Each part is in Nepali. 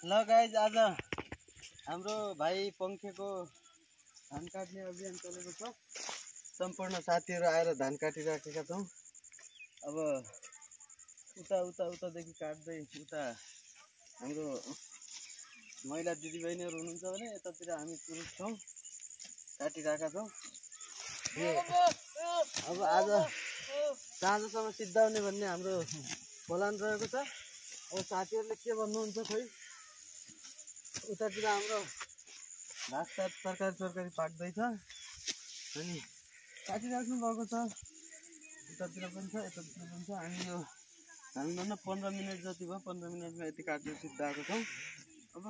ल गाइज आज हाम्रो भाइ पङ्खेको धान काट्ने अभियान चलेको छ। सम्पूर्ण साथीहरू आएर धान काटिराखेका छौँ। अब उतादेखि काट्दै उता हाम्रो महिला दिदीबहिनीहरू हुनुहुन्छ भने यतातिर हामी पुरुष छौँ, काटिरहेका छौँ। अब आज साँझसम्म सिद्धाउने भन्ने हाम्रो प्लान रहेको छ। अब साथीहरूले के भन्नुहुन्छ खोइ। उतातिर हाम्रो भातसात तरकारी पाक्दैछ अनि काटिराख्नु भएको छ। उतातिर पनि छ, यतातिर पनि छ। हामी यो हामीभन्दा 15 मिनट जति भयो, 15 मिनटमा यति काटेर सिद्धाएको छौँ। अब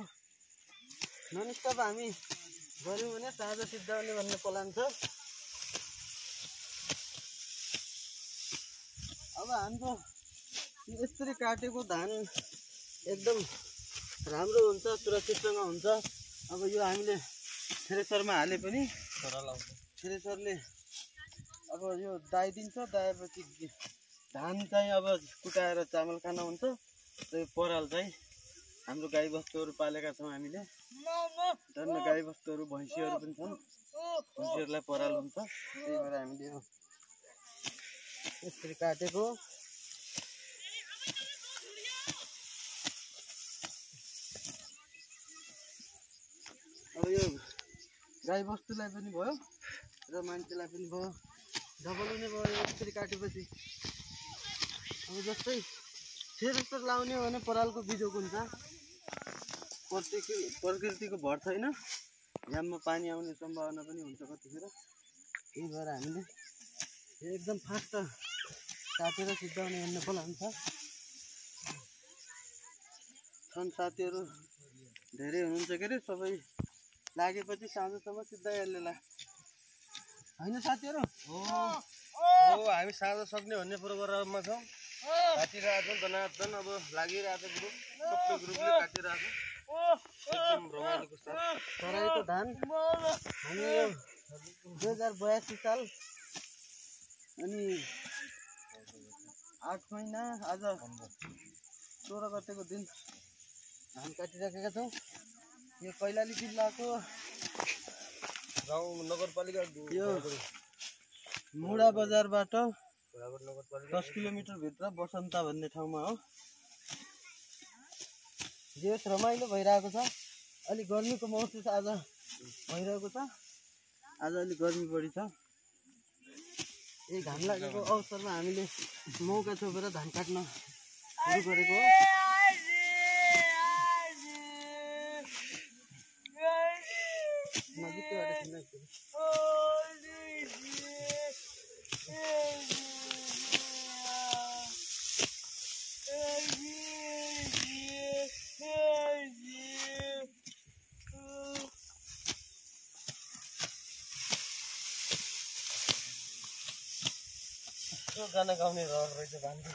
ननस्टप हामी गऱ्यौँ भने साँझ सिद्धाउने भन्ने प्लान छ। अब हाम्रो यसरी काटेको धान एकदम राम्रो हुन्छ, सुरक्षितसँग हुन्छ। अब यो हामीले थ्रेसरमा हाले पनि थ्रेसरले अब यो दाइदिन्छ। दाएपछि धान चाहिँ अब कुटाएर चामल खाना हुन्छ। र यो पराल चाहिँ हाम्रो गाईबस्तुहरू पालेका छौँ हामीले। धन्न गाईबस्तुहरू भैँसीहरू पनि छन्, भैँसीहरूलाई पराल हुन्छ। त्यही भएर हामीले यो यसरी काटेको। अब यो गाईबस्तुलाई पनि भयो र मान्छेलाई पनि भयो, डबल हुने भयो यसरी काटेपछि। अब जस्तै थ्रेसर लाउने हो भने परालको बिजोक हुन्छ। प्रकृतिको भर छैन, याममा पानी आउने सम्भावना पनि हुन्छ कतिखेर। त्यही भएर हामीले एकदम फास्ट काटेर सिद्धाउने भन्ने प्लान छ। छन् साथीहरू धेरै हुनुहुन्छ के अरे, सबै लागेपछि साँझसम्म सिद्धाइहाल्ला होइन साथीहरू? हो हामी साँझ सक्ने भन्ने प्रोग्राममा छौँ। काटिरहेको छौँ दनादन। अब लागिरहेको ग्रुप, सबै ग्रुपले काटिरहेको एकदम रमाइलोको साथ। तराईको धान हामी यो 2082 साल अनि 8 महिना आज 16 गतेको दिन धान काटिराखेका छौँ। यो कैलाली जिल्लाको गाउँ नगरपालिका यो मुडा बजारबाट 10 किलोमिटर भित्र बसन्ता भन्ने ठाउँमा हो। जेठ रमाइलो भइरहेको छ। अलि गर्मीको महसुस आज भइरहेको छ। आज अलि गर्मी बढी छ। यही घाम लागेको अवसरमा हामीले मौका छोपेर धान काट्न सुरु गरेको हो। गाना गाउने रहर रहेछ धानको।